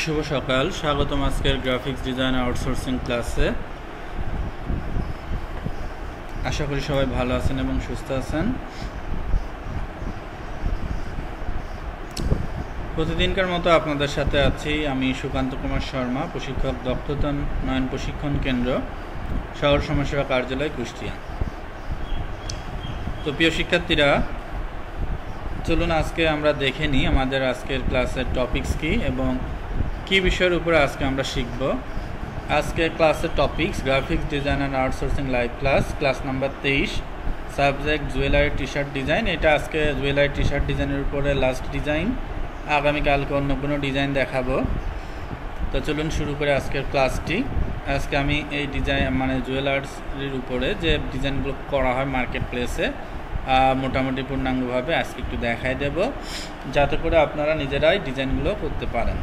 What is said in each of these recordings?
শুভ সকাল, স্বাগতম আজকের গ্রাফিক্স ডিজাইন আউটসোর্সিং ক্লাসে। আশা করি সবাই ভালো আছেন এবং সুস্থ আছেন। প্রতিদিনকার মতো আপনাদের সাথে আছি আমি সুকান্ত কুমার শর্মা, প্রশিক্ষক, দক্ষতা উন্নয়ন প্রশিক্ষণ কেন্দ্র, শহর সমাজসেবা কার্যালয়, কুষ্টিয়া। তো প্রিয় শিক্ষার্থীরা, চলুন আজকে আমরা দেখে নিই আমাদের আজকের ক্লাসের টপিকস কি এবং কি বিষয়ের উপরে আজকে আমরা শিখব। আজকে ক্লাসের topics graphics design and outsourcing live class number 23, subject jewellery T shirt design. এটা আজকে জুয়েলারি টি শার্ট ডিজাইনের উপরে লাস্ট ডিজাইন, আগামীকালকে অন্য কোনো ডিজাইন দেখাবো। তো চলুন শুরু করে আজকের ক্লাসটি। আজকে আমি এই ডিজাইন মানে জুয়েলারির উপরে যে ডিজাইনগুলো করা হয় মার্কেট প্লেসে মোটামুটি পূর্ণাঙ্গভাবে আজকে একটু দেখাই দেব, যাতে করে আপনারা নিজেরাই ডিজাইনগুলো করতে পারেন।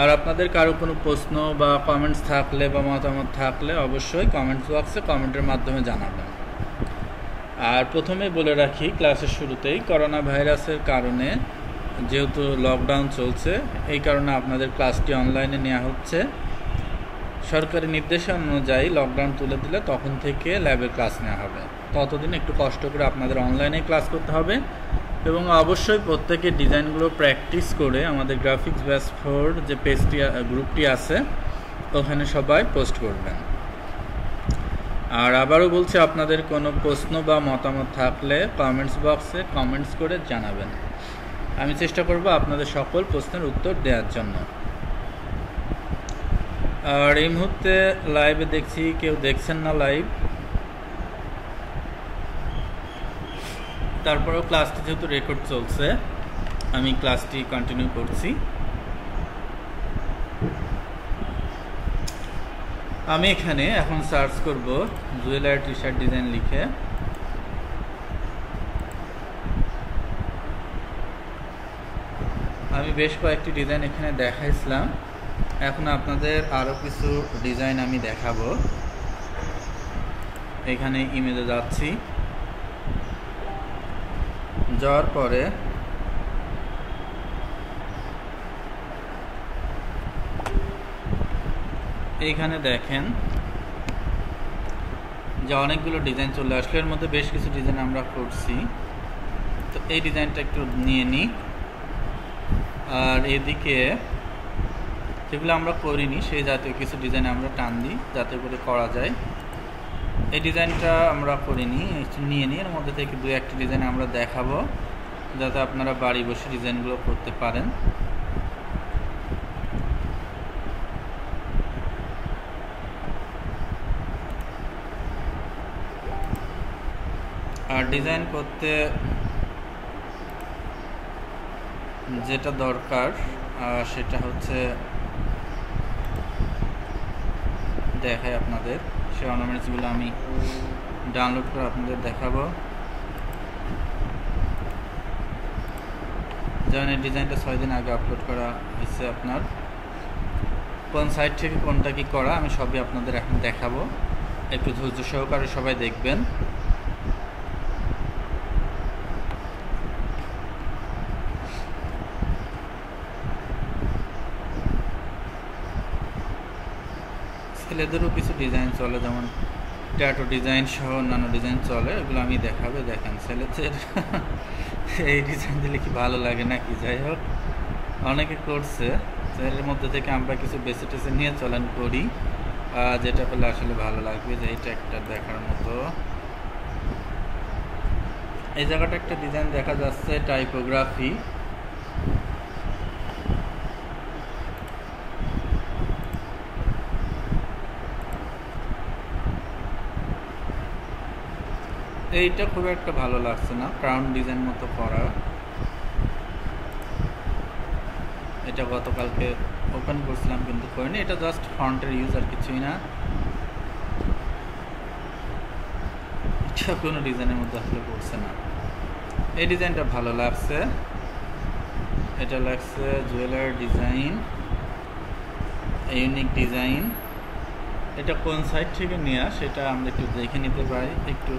আর আপনাদের কারো কোনো প্রশ্ন বা কমেন্টস থাকলে বা মতামত থাকলে অবশ্যই কমেন্টস বক্সে কমেন্টের মাধ্যমে জানাবেন। আর প্রথমেই বলে রাখি, ক্লাসের শুরুতেই করোনা ভাইরাসের কারণে যেহেতু লকডাউন চলছে, এই কারণে আপনাদের ক্লাসটি অনলাইনে নেওয়া হচ্ছে। সরকারি নির্দেশনা অনুযায়ী লকডাউন তুলে দিলে তখন থেকে ল্যাবে ক্লাস নেওয়া হবে। ততদিন একটু কষ্ট করে আপনাদের অনলাইনে ক্লাস করতে হবে এবং অবশ্যই প্রত্যেকের ডিজাইনগুলো প্র্যাকটিস করে আমাদের গ্রাফিক্স ব্যাচ 4 যে পেজটি গ্রুপটি আছে ওখানে সবাই পোস্ট করবেন। আর আবারও বলছি, আপনাদের কোনো প্রশ্ন বা মতামত থাকলে কমেন্টস বক্সে কমেন্টস করে জানাবেন। আমি চেষ্টা করব আপনাদের সকল প্রশ্নের উত্তর দেওয়ার জন্য। আর এই মুহূর্তে লাইভে দেখছি কেউ দেখছেন না লাইভ, তারপরেও ক্লাসটি যেহেতু রেকর্ড চলছে আমি ক্লাসটি কন্টিনিউ করছি। আমি এখানে এখন সার্চ করব জুয়েলারি টি শার্ট ডিজাইন লিখে। আমি বেশ কয়েকটি ডিজাইন এখানে দেখাইছিলাম, এখন আপনাদের আরও কিছু ডিজাইন আমি দেখাবো। এখানে ইমেজে যাচ্ছি, যাওয়ার পরে এইখানে দেখেন যে অনেকগুলো ডিজাইন চলে আসলো। এর মধ্যে বেশ কিছু ডিজাইন আমরা করছি, তো এই ডিজাইনটা একটু নিয়ে নিই। আর এদিকে যেগুলো আমরা করিনি সেই জাতীয় কিছু ডিজাইন আমরা টান দিই যাতে করে করা যায়। এই ডিজাইনটা আমরা করিনি, নিয়ে নিই। এর মধ্যে থেকে 2-1টি ডিজাইন আমরা দেখাবো যাতে আপনারা বাড়ি বসে ডিজাইনগুলো করতে পারেন। আর ডিজাইন করতে যেটা দরকার সেটা হচ্ছে দেখাই আপনাদের। সেই অর্নামেন্টসগুলো আমি ডাউনলোড করে আপনাদের দেখাবো। যেমন এই ডিজাইনটা 6 দিন আগে আপলোড করা হয়েছে। আপনার কোন সাইট থেকে কোনটা কি করা আমি সবই আপনাদের এখন দেখাবো, একটু ধৈর্য সহকারে সবাই দেখবেন। ছেলেদেরও কিছু ডিজাইন চলে, যেমন ট্যাটু ডিজাইন সহ অন্যান্য ডিজাইন চলে, এগুলো আমি দেখাবে। দেখেন ছেলেদের এই ডিজাইন দিলে কি ভালো লাগে নাকি, যাই হোক অনেকে করছে। এর মধ্যে থেকে আমরা কিছু বেছে টেছে নিয়ে চলেন করি, যেটা পেলে আসলে ভালো লাগবে। যে এইটা একটা দেখার মতো, এই জায়গাটা একটা ডিজাইন দেখা যাচ্ছে টাইপোগ্রাফি। এইটা খুব একটা ভালো লাগছে না, ক্রাউন ডিজাইন মতো করা। এটা গতকালকে ওপেন করছিলাম কিন্তু করিনি, এটা জাস্ট ফন্টের ইউজ আর কিছুই না। এটা কোনো ডিজাইনের মধ্যে আসলে পড়ছে না। এই ডিজাইনটা ভালো লাগছে, এটা লাগছে জুয়েলারি ডিজাইন, ইউনিক ডিজাইন। এটা কোন সাইট থেকে নেওয়া সেটা আমরা একটু দেখে নিতে পারি, একটু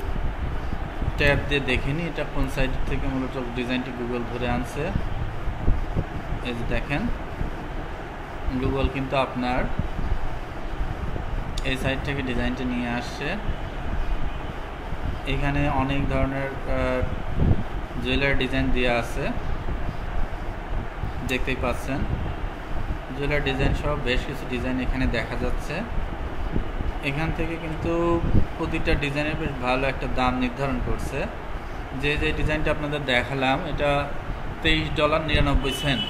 ট্যাব দিয়ে দেখে নিই এটা কোন সাইট থেকে মূলত ডিজাইনটি গুগল ধরে আনছে। এই যে দেখেন গুগল কিন্তু আপনার এই সাইট থেকে ডিজাইনটা নিয়ে আসছে। এখানে অনেক ধরনের জুয়েলারি ডিজাইন দেওয়া আছে, দেখতেই পাচ্ছেন। জুয়েলারি ডিজাইন সহ বেশ কিছু ডিজাইন এখানে দেখা যাচ্ছে। এখান থেকে কিন্তু প্রতিটা ডিজাইনের বেশ ভালো একটা দাম নির্ধারণ করছে। যে ডিজাইনটা আপনাদের দেখালাম এটা $23.99,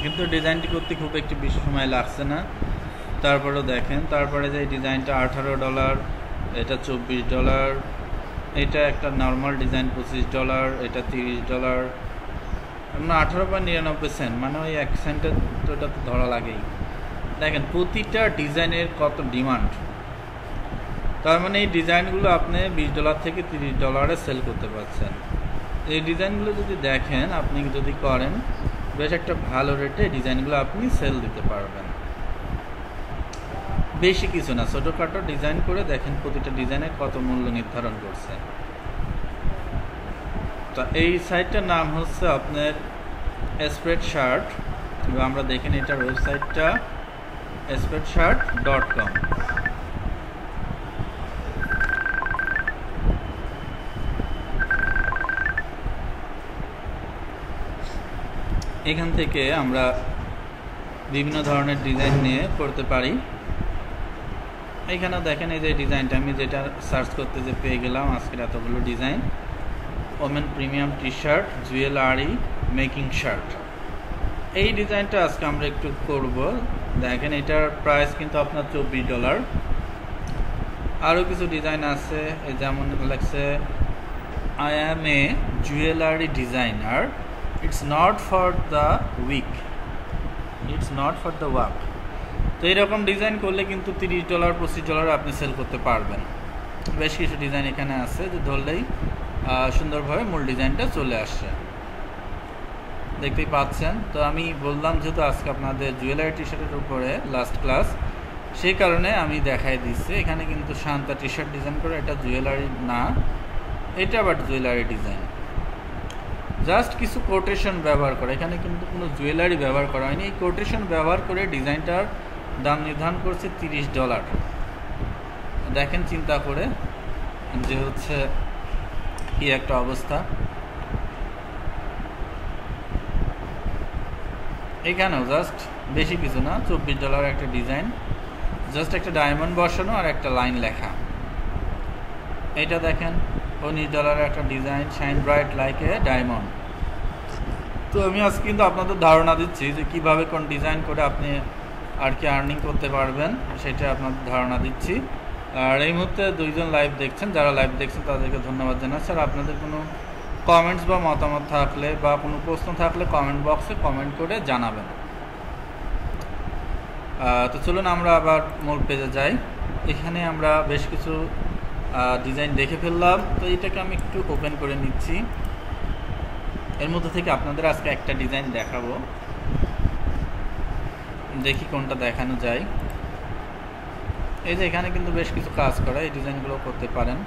কিন্তু ডিজাইনটি করতে খুব একটি বেশি সময় লাগছে না। তারপরেও দেখেন, তারপরে যে ডিজাইনটা $18, এটা $24, এটা একটা নর্মাল ডিজাইন $25, এটা $30, আমরা 18.99 মানে ওই 1 সেন্টের তো এটা তো ধরা লাগেই। দেখেন প্রতিটা ডিজাইনের কত ডিমান্ড, তার মানে এই ডিজাইনগুলো আপনি $20 থেকে $30 সেল করতে পারছেন। এই ডিজাইনগুলো যদি দেখেন, আপনি যদি করেন, বেশ একটা ভালো রেটে ডিজাইনগুলো আপনি সেল দিতে পারবেন। বেশি কিছু না, ছোটোখাটো ডিজাইন করে দেখেন প্রতিটা ডিজাইনের কত মূল্য নির্ধারণ করছে। তো এই সাইটটার নাম হচ্ছে আপনার spreadshirt, এবং আমরা দেখেন এটার ওয়েবসাইটটা spreadshirt.com। এখান থেকে আমরা বিভিন্ন ধরনের ডিজাইন নিয়ে করতে পারি। এখানেও দেখেন এই যে ডিজাইনটা আমি যেটা সার্চ করতে যে পেয়ে গেলাম, আজকের এতগুলো design. Women premium T shirt, jewellery making shirt, এই ডিজাইনটা আজকে আমরা একটু করব। দেখেন এটার প্রাইস কিন্তু আপনার $24। আরও কিছু ডিজাইন আছে, যেমন লেখছে I am a jewellery designer, it's not for the weak, it's not for the walk. তো এইরকম ডিজাইন করলে কিন্তু $30 $25 আপনি সেল করতে পারবেন। বেশ কিছু ডিজাইন এখানে আছে, যে ধরলেই সুন্দরভাবে মূল ডিজাইনটা চলে আসছে, দেখতেই পাচ্ছেন। তো আমি বললাম যেহেতু আজকে আপনাদের জুয়েলারি টি শার্টের উপরে লাস্ট ক্লাস, সেই কারণে আমি দেখাই দিচ্ছি। এখানে কিন্তু শান্তা টি শার্ট ডিজাইন করে, এটা জুয়েলারি না, এটা বাট জুয়েলারি ডিজাইন, জাস্ট কিছু কোটেশন ব্যবহার করে। এখানে কিন্তু কোনো জুয়েলারি ব্যবহার করা হয়নি, এই কোটেশন ব্যবহার করে ডিজাইনটার দাম নির্ধারণ করছে $30। দেখেন চিন্তা করে যে হচ্ছে কি একটা অবস্থা। এখানেও জাস্ট বেশি কিছু না, $24 একটা ডিজাইন, জাস্ট একটা ডায়মন্ড বসানো আর একটা লাইন লেখা। এটা দেখেন $19 একটা design, shine bright like a diamond. তো আমি আজকে কিন্তু আপনাদের ধারণা দিচ্ছি যে কিভাবে কোন ডিজাইন করে আপনি আর কি আর্নিং করতে পারবেন, সেটা আপনাদের ধারণা দিচ্ছি। আর এই মুহূর্তে 2 জন লাইভ দেখছেন, যারা লাইভ দেখছেন তাদেরকে ধন্যবাদ জানাচ্ছি। আর আপনাদের কোনো কমেন্টস বা মতামত থাকলে বা কোনো প্রশ্ন থাকলে কমেন্ট বক্সে কমেন্ট করে জানাবেন। তো চলুন আমরা আবার মূল পেজে যাই। এখানে আমরা বেশ কিছু ডিজাইন দেখে ফেললাম, তো এটাকে আমি একটু ওপেন করে নিচ্ছি। এর মধ্যে থেকে আপনাদের আজকে একটা ডিজাইন দেখাবো, দেখি কোনটা দেখানো যায়। এই যে এখানে কিন্তু বেশ কিছু কাজ করা, এই ডিজাইনগুলো করতে পারেন।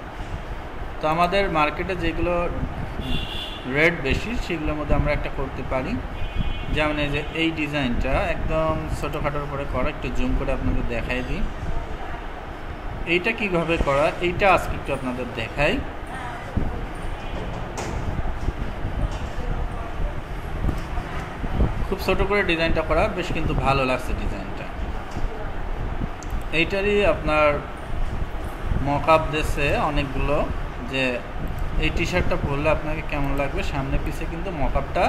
তো আমাদের মার্কেটে যেগুলো রেট বেশি সেগুলোর মধ্যে আমরা একটা করতে পারি। যেমন এই যে এই ডিজাইনটা একদম ছোটোখাটোর উপরে করা, একটু জুম করে আপনাদের দেখাই দিই। এইটা কিভাবে করা, এইটা আজকে একটু আপনাদের দেখাই। খুব ছোট করে ডিজাইনটা করা, বেশ কিন্তু ভালো লাগছে ডিজাইনটা। এইটারই আপনার মকআপ দিয়েছে অনেকগুলো, যে এই টি শার্টটা পরলে আপনাকে কেমন লাগবে, সামনে পিছে কিন্তু মকআপটা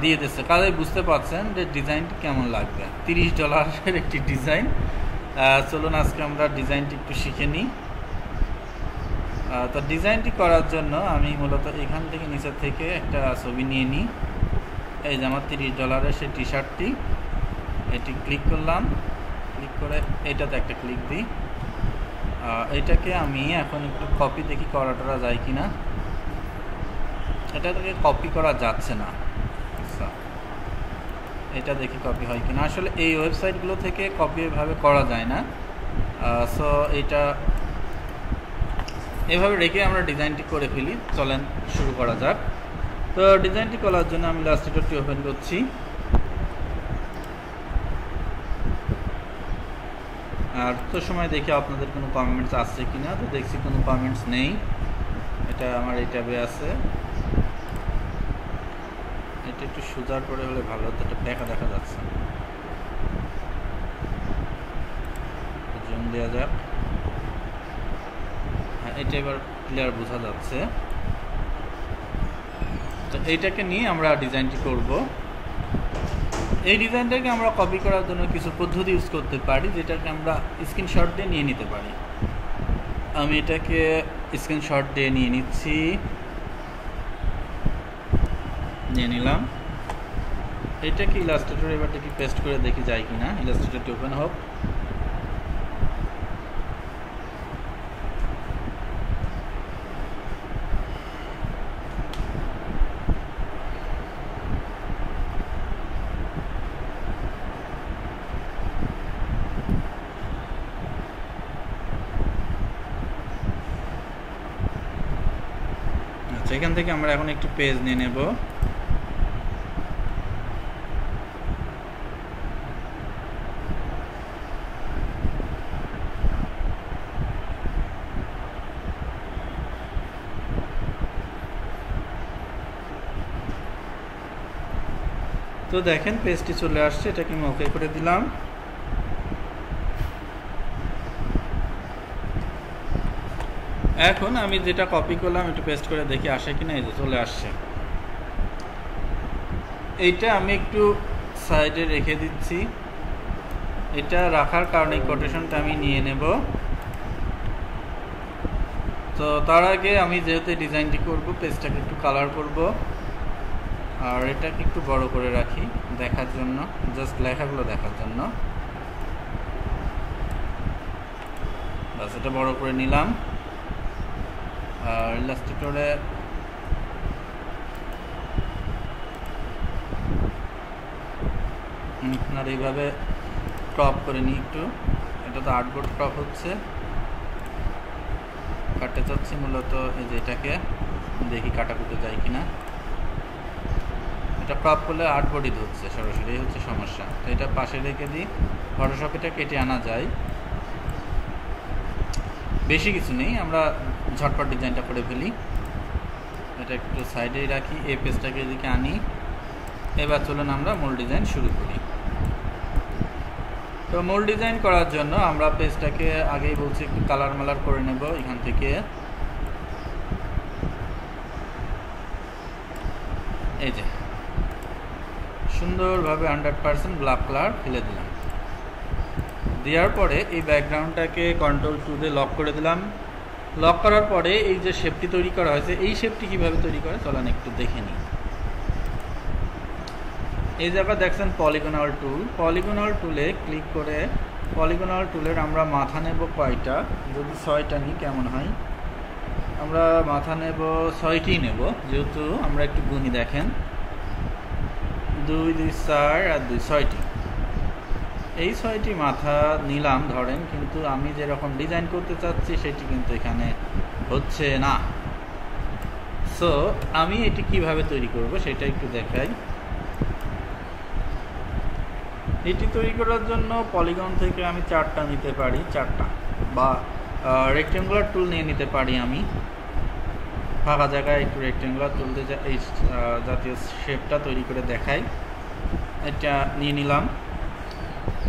দিয়ে দিচ্ছে। কাজেই বুঝতে পারছেন যে ডিজাইনটি কেমন লাগবে। $30 একটি ডিজাইন। চলুন আজকে আমরা ডিজাইনটি একটু শিখে নিই। তো ডিজাইনটি করার জন্য আমি মূলত এখান থেকে নিচের থেকে একটা ছবি নিয়ে নিই। এই যে আমার $30 সেই টি শার্টটি, এটি ক্লিক করলাম, ক্লিক করে এটাতে একটা ক্লিক দিই। এটাকে আমি এখন একটু কপি দেখি করাটা যায় কি না। এটা থেকে কপি করা যাচ্ছে না, আচ্ছা এটা দেখি কপি হয় কিনা। আসলে এই ওয়েবসাইটগুলো থেকে কপি এভাবে করা যায় না। সো এটা এভাবে রেখে আমরা ডিজাইনটি করে ফেলি। চলেন শুরু করা যাক। তো ডিজাইনটি করার জন্য আমি ইলাস্ট্রেটরটি ওপেন করছি। আর তো সময় দেখি আপনাদের কোনো কমেন্টস আছে কি না, তো দেখছি কোনো কমেন্টস নেই। এটা আমার এই ট্যাবে আছে, এটা একটু সোজার করে হলে ভালো হতো, এটা দেখা যাচ্ছে। জুম দেওয়া যাক, হ্যাঁ এটা এবার ক্লিয়ার বোঝা যাচ্ছে। তো এইটাকে নিয়ে আমরা ডিজাইনটি করব। এই ডিজাইনটাকে আমরা কপি করার জন্য কিছু পদ্ধতি ইউজ করতে পারি, যেটাকে আমরা স্ক্রিনশট দিয়ে নিয়ে নিতে পারি। আমি এটাকে স্ক্রিনশট দিয়ে নিয়ে নিচ্ছি, নিয়ে নিলাম। এটাকে ইলাস্ট্রেটর এবার দেখি পেস্ট করে দেখি যায় কিনা। ইলাস্ট্রেটরটি ওপেন হোক। আচ্ছা, এখান থেকে আমরা এখন একটু পেজ নিয়ে নেব। তো দেখেন পেজটি চলে আসছে, এটাকে আমি ওকে করে দিলাম। এখন আমি যেটা কপি করলাম একটু পেস্ট করে দেখি আসে কিনা। এই যে চলে আসছে। এইটা আমি একটু সাইডে রেখে দিচ্ছি। এটা রাখার কারণে কোটেশনটা আমি নিয়ে নেব। তো তার আগে আমি যেহেতু ডিজাইনটি করব, পেজটাকে একটু কালার করব, আর এটাকে একটু বড় করে রাখি দেখার জন্য, জাস্ট লেখাগুলো দেখার জন্য। বাস এটা বড় করে নিলাম। আর ইলাস্ট্রেটরে আপনার এইভাবে ক্রপ করে নিই একটু। এটা তো আর্টবোর্ড ক্রপ হচ্ছে, কাটতে চাচ্ছি মূলত এই যে এটাকে, দেখি কাটাকুটে যায় কিনা। এটা ক্রপ করলে আর্টবোর্ডই ধরছে সরাসরি, এই হচ্ছে সমস্যা। তো এটা পাশে রেখে দিই, ফটোশপ এটা কেটে আনা যায়, বেশি কিছু নেই, আমরা ঝটপট ডিজাইনটা করে ফেলি। এটা একটু সাইডেই রাখি, এই পেজটাকে এদিকে আনি। এবার চলুন আমরা মূল ডিজাইন শুরু করি। তো মূল ডিজাইন করার জন্য আমরা পেজটাকে আগেই বলছি একটু কালার মালার করে নেব। এখান থেকে এই যে সুন্দরভাবে 100% ব্ল্যাক কালার ফেলে দিলাম। দেওয়ার পরে এই ব্যাকগ্রাউন্ডটাকে কন্ট্রোল 2 দিয়ে লক করে দিলাম। লক করার পরে এই যে শেপটি তৈরি করা হয়েছে, এই শেপটি কীভাবে তৈরি করে চলেন একটু দেখে নিই। এই জায়গা দেখছেন পলিগনাল টুল, পলিগনাল টুলে ক্লিক করে পলিগনাল টুলের আমরা মাথা নেব কয়টা, যদি 6টা নিই কেমন হয়। আমরা মাথা নেব 6টি নেব, যেহেতু আমরা একটু গুনি। দেখেন 2 2 4 আর 2 6টি। এই 6টি মাথা নিলাম ধরেন, কিন্তু আমি যেরকম ডিজাইন করতে চাচ্ছি সেটি কিন্তু এখানে হচ্ছে না। সো আমি এটি কিভাবে তৈরি করব সেটা একটু দেখাই। এটি তৈরি করার জন্য পলিগন থেকে আমি 4টা নিতে পারি, 4টা, বা রেক্টেঙ্গুলার টুল নিয়ে নিতে পারি। আমি ফাঁকা জায়গায় একটু রেক্টেঙ্গুলার টুল দিয়ে এই জাতীয় শেপটা তৈরি করে দেখাই। এটা নিয়ে নিলাম।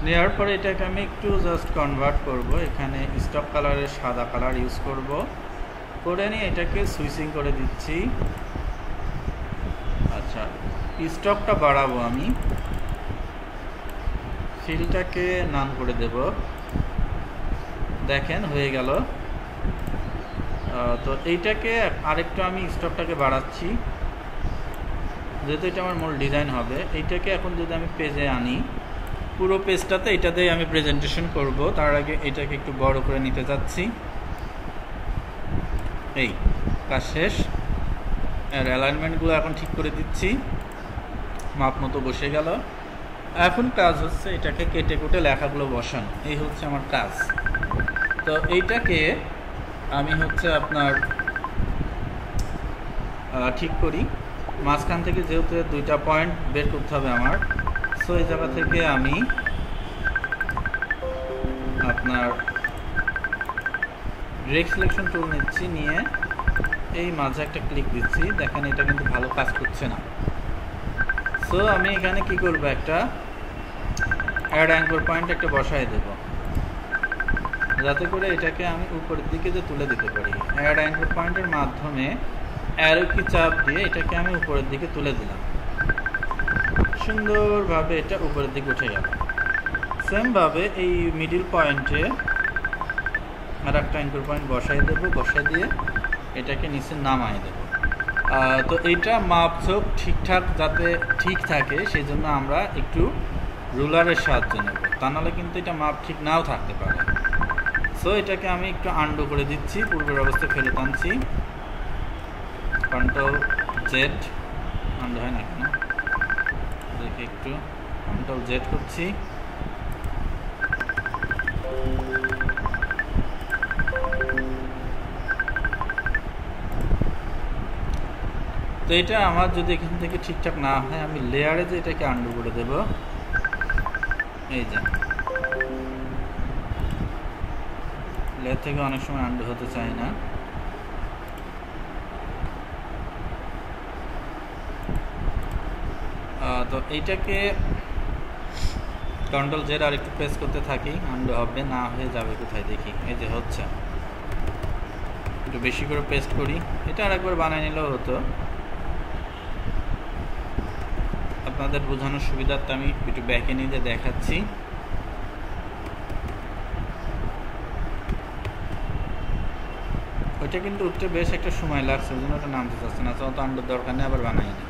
নেওয়ার পরে এটাকে আমি একটু জাস্ট কনভার্ট করব, এখানে স্টক কালারের সাদা কালার ইউজ করব, করে নিয়ে এটাকে সুইচিং করে দিচ্ছি। আচ্ছা, স্টকটা বাড়াবো, আমি ফিলটাকে নান করে দেব। দেখেন হয়ে গেল। তো এইটাকে আরেকটু আমি স্টকটাকে বাড়াচ্ছি, যেহেতু এটা আমার মূল ডিজাইন হবে। এইটাকে এখন যদি আমি পেজে আনি, পুরো পেজটাতে এটাতেই আমি প্রেজেন্টেশন করব। তার আগে এটাকে একটু বড় করে নিতে যাচ্ছি। এই কাজ শেষ। আর অ্যালাইনমেন্টগুলো এখন ঠিক করে দিচ্ছি, মাপ মতো বসে গেল। এখন কাজ হচ্ছে এটাকে কেটে কুটে লেখাগুলো বসানো, এই হচ্ছে আমার কাজ। তো এইটাকে আমি হচ্ছে আপনার ঠিক করি। মাঝখান থেকে যেহেতু 2টা পয়েন্ট বের করতে হবে আমার, সো এই জায়গা থেকে আমি আপনার ডিরেক্ট সিলেকশন টুল নিচ্ছি, নিয়ে এই মাঝে একটা ক্লিক দিচ্ছি। দেখেন এটা কিন্তু ভালো কাজ করছে না। সো আমি এখানে কি করব, একটা অ্যাড অ্যাঙ্কর পয়েন্ট একটা বসায় দেব, যাতে করে এটাকে আমি উপরের দিকে যে তুলে দিতে পারি। অ্যাড অ্যাঙ্কর পয়েন্টের মাধ্যমে অ্যারো কি চাপ দিয়ে এটাকে আমি উপরের দিকে তুলে দিলাম। সুন্দরভাবে এটা উপরের দিকে উঠে গেল। সেমভাবে এই মিডিল পয়েন্টে আর একটা অ্যাঙ্কর পয়েন্ট বসাই দেবো, বসাই দিয়ে এটাকে নিচে নামাই দেব। তো এইটা মাপঝোপ ঠিকঠাক যাতে ঠিক থাকে সেই জন্য আমরা একটু রুলারের সাহায্য নেব, তা নাহলে কিন্তু এটা মাপ ঠিক নাও থাকতে পারে। সো এটাকে আমি একটু আন্ডু করে দিচ্ছি, পূর্বের অবস্থায় ফেরত আনছি। কন্ট্রোল জেড, আন্ডু হয় না কেন দেখি, একটু কন্ট্রোল জেড করছি। তো এটা আমার যদি এখান থেকে ঠিকঠাক না হয়, আমি লেয়ারে যে এটাকে আন্ডু করে দেব। এই যে লেয়ার থেকে অনেক সময় আন্ডু হতে চায় না। তো এইটাকে কন্ট্রোল জেড আর একটু প্রেস করতে থাকি, আন্ডু হবে না, হয়ে যাবে কোথায় দেখি। এই যে হচ্ছে, একটু বেশি করে পেস্ট করি। এটা আর একবার বানিয়ে নিলেও হতো, আপনাদের বোঝানোর সুবিধার্থে আমি একটু ব্যাকে নিয়ে দেখাচ্ছি। ওইটা কিন্তু উঠতে বেশ একটা সময় লাগছে, ওই জন্য ওটা নামতে চাচ্ছে না। তো আন্ডুর দরকার নেই, আবার বানাই নি।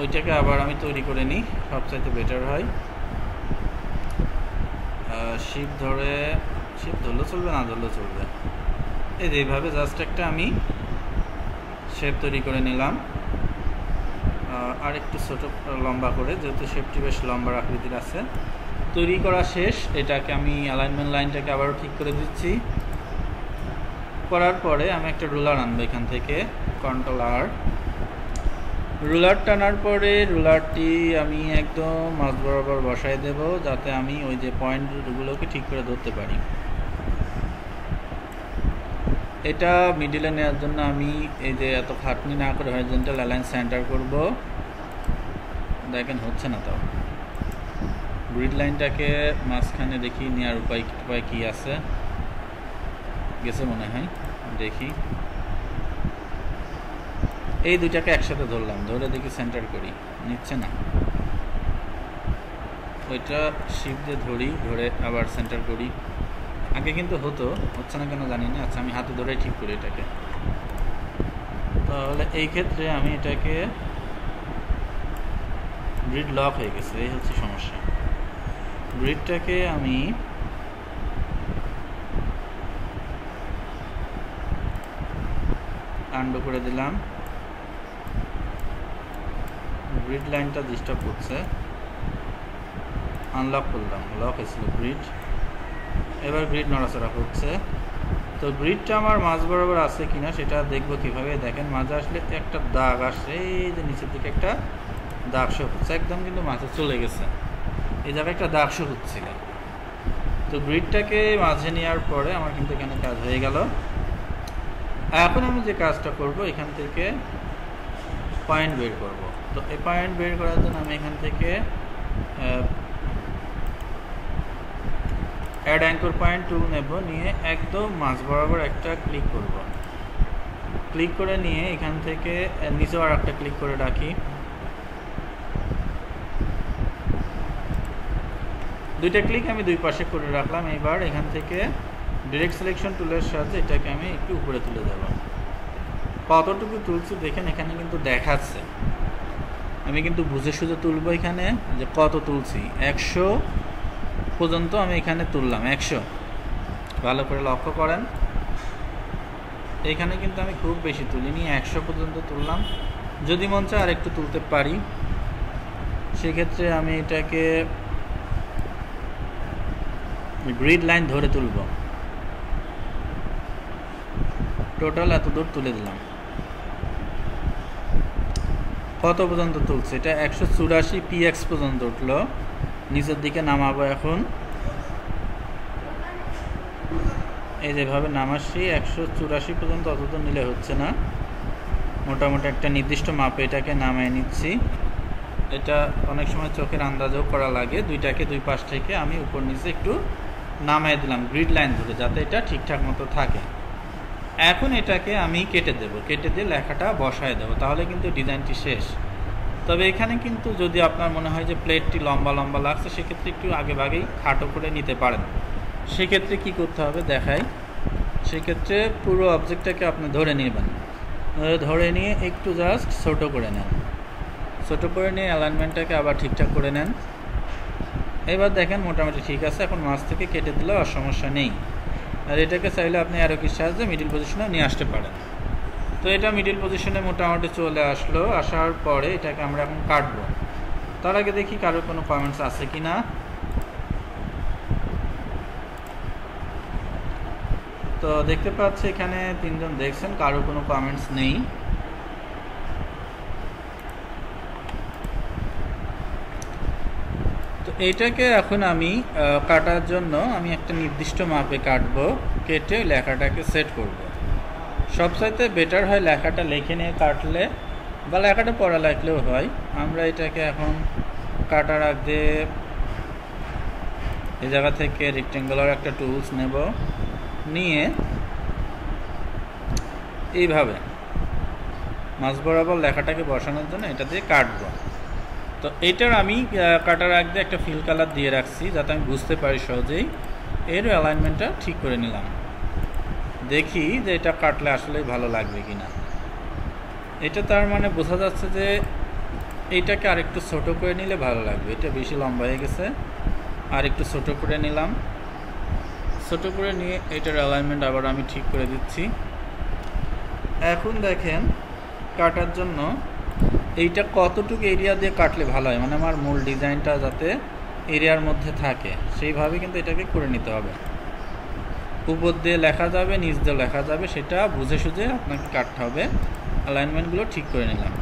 ওইটাকে আবার আমি তৈরি করে নিই, সবচাইতে বেটার হয়। শিপ ধরলেও চলবে, না ধরলেও চলবে। এই যে এইভাবে জাস্ট একটা আমি শেপ তৈরি করে নিলাম, আর একটু ছোট লম্বা করে, যেহেতু শেপটি বেশ লম্বা আকৃতির আছে। তৈরি করা শেষ। এটাকে আমি অ্যালাইনমেন্ট লাইনটাকে আবারও ঠিক করে দিচ্ছি। করার পরে আমি একটা রুলার আনবো এখান থেকে, কন্ট্রোল আর। রুলার টানার পরে রুলারটি আমি একদম মাঝ বরাবর বসাই দেব, যাতে আমি ওই যে পয়েন্টগুলোকে ঠিক করে ধরতে পারি। এটা মিডিলে নেওয়ার জন্য আমি এই যে এত খাটনি না করে হরিজন্টাল অ্যালাইন সেন্টার করব। দেখেন হচ্ছে না, তাও গ্রিড লাইনটাকে মাঝখানে দেখি নেওয়ার উপায় কি আছে, গেছে মনে হয়, দেখি। এই দুইটাকে একসাথে ধরলাম, ধরে দেখি সেন্টার করি, নিচ্ছে না। ওইটা শিপ দিয়ে ধরি, ধরে আবার সেন্টার করি। আগে কিন্তু হচ্ছে না কেন জানি না। আচ্ছা, আমি হাতে ধরে ঠিক করি এটাকে। তাহলে এই ক্ষেত্রে আমি এটাকে গ্রিড লক হয়ে গেছে, এই হচ্ছে সমস্যা। গ্রিডটাকে আমি আন্ডু করে দিলাম। গ্রিড লাইনটা ডিস্টার্ব করছে, আনলক করলাম, লক হয়েছিল গ্রিড। এবার গ্রিড নড়াচড়া করছে। তো গ্রিডটা আমার মাঝ বরাবর আছে কিনা সেটা দেখবো কিভাবে। দেখেন মাঝে আসলে একটা দাগ আসছে, এই যে নিচের দিকে একটা দাগ শো হচ্ছে, একদম কিন্তু মাঝে চলে গেছে। এই জায়গায় একটা দাগ শো হচ্ছিল। তো গ্রিডটাকে মাঝে নেওয়ার পরে আমার কিন্তু এখানে কাজ হয়ে গেল। এখন আমি যে কাজটা করব, এখান থেকে পয়েন্ট বের করব। তো এই পয়েন্ট বের করার জন্য আমি এখান থেকে অ্যাড অ্যাঙ্কর পয়েন্ট টুল নেব, নিয়ে একদম মাঝ বরাবর একটা ক্লিক করব। ক্লিক করে নিয়ে এখান থেকে নিচেও আর একটা ক্লিক করে রাখি। দুইটা ক্লিক আমি দুই পাশে করে রাখলাম। এবার এখান থেকে ডিরেক্ট সিলেকশন টুলের সাহায্যে এটাকে আমি একটু উপরে তুলে দেব। কতটুকু তুলছি দেখেন, এখানে কিন্তু দেখাচ্ছে। আমি কিন্তু বুঝে সুঝে তুলব এখানে যে কত তুলছি। 100 পর্যন্ত আমি এখানে তুললাম, 100। ভালো করে লক্ষ্য করেন, এখানে কিন্তু আমি খুব বেশি তুলিনি, 100 পর্যন্ত তুললাম। যদি মন চায় আর একটু তুলতে পারি, সেক্ষেত্রে আমি এটাকে গ্রিড লাইন ধরে তুলব। টোটাল এত দূর তুলে দিলাম। কত পর্যন্ত তুলছে, এটা 184 px পর্যন্ত উঠলো। নিচের দিকে নামাবো এখন, এই যেভাবে নামাচ্ছি 184 পর্যন্ত, অত নিলে হচ্ছে না, মোটামুটি একটা নির্দিষ্ট মাপে এটাকে নামিয়ে নিচ্ছি। এটা অনেক সময় চোখের আন্দাজও করা লাগে, দুইটাকে দুই পাশ থেকে আমি উপর নিচে একটু নামিয়ে দিলাম গ্রিড লাইন ধরে, যাতে এটা ঠিকঠাক মতো থাকে। এখন এটাকে আমি কেটে দেব, কেটে দিয়ে লেখাটা বসায় দেবো, তাহলে কিন্তু ডিজাইনটি শেষ। তবে এখানে কিন্তু যদি আপনার মনে হয় যে প্লেটটি লম্বা লম্বা লাগছে, সেক্ষেত্রে একটু আগে ভাগেই খাটো করে নিতে পারেন। সেক্ষেত্রে কি করতে হবে দেখাই। সেক্ষেত্রে পুরো অবজেক্টটাকে আপনি ধরে নেবেন, ধরে নিয়ে একটু জাস্ট ছোটো করে নেন, ছোটো করে নিয়ে অ্যালাইনমেন্টটাকে আবার ঠিকঠাক করে নেন। এবার দেখেন মোটামুটি ঠিক আছে। এখন মাছ থেকে কেটে দিলেও আর সমস্যা নেই। আর এটাকে চাইলে আপনি অ্যারো কির সাহায্যে মিডিল পজিশনে নিয়ে আসতে পারেন। তো এটা মিডিল পজিশনে মোটামুটি চলে আসলো। আসার পরে এটাকে আমরা এখন কাটবো। তার আগে দেখি কারোর কোনো কমেন্টস আছে কি না। তো দেখতে পাচ্ছি এখানে 3 জন দেখছেন, কারোর কোনো কমেন্টস নেই। তো এইটাকে এখন আমি কাটার জন্য আমি একটা নির্দিষ্ট মাপে কাটবো, কেটে লেখাটাকে সেট করব। সবচাইতে বেটার হয় লেখাটা লিখে নিয়ে কাটলে, বা লেখাটা পড়া লাগলেও হয়। আমরা এটাকে এখন কাটার আগে এই জায়গা থেকে রেক্টেঙ্গুলার একটা টুলস নেব, নিয়ে এইভাবে মাঝ বরাবর লেখাটাকে বসানোর জন্য এটা দিয়ে কাটবো। তো এইটার আমি কাটার আগে একটা ফিল কালার দিয়ে রাখছি, যাতে আমি বুঝতে পারি সহজেই। এর অ্যালাইনমেন্টটা ঠিক করে নিলাম, দেখি যে এটা কাটলে আসলেই ভালো লাগবে কি না। এটা তার মানে বোঝা যাচ্ছে যে এইটাকে আরেকটু ছোটো করে নিলে ভালো লাগবে, এটা বেশি লম্বা হয়ে গেছে। আর একটু ছোটো করে নিলাম, ছোটো করে নিয়ে এটার অ্যালাইনমেন্ট আবার আমি ঠিক করে দিচ্ছি। এখন দেখেন কাটার জন্য এইটা কতটুকু এরিয়া দিয়ে কাটলে ভালো হয়, মানে আমার মূল ডিজাইনটা যাতে এরিয়ার মধ্যে থাকে, সেইভাবে কিন্তু এটাকে করে নিতে হবে। উপর দিয়ে লেখা যাবে, নিচ দিয়ে লেখা যাবে, সেটা বুঝে সুঝে আপনাকে কাটতে হবে। অ্যালাইনমেন্টগুলো ঠিক করে নিলাম,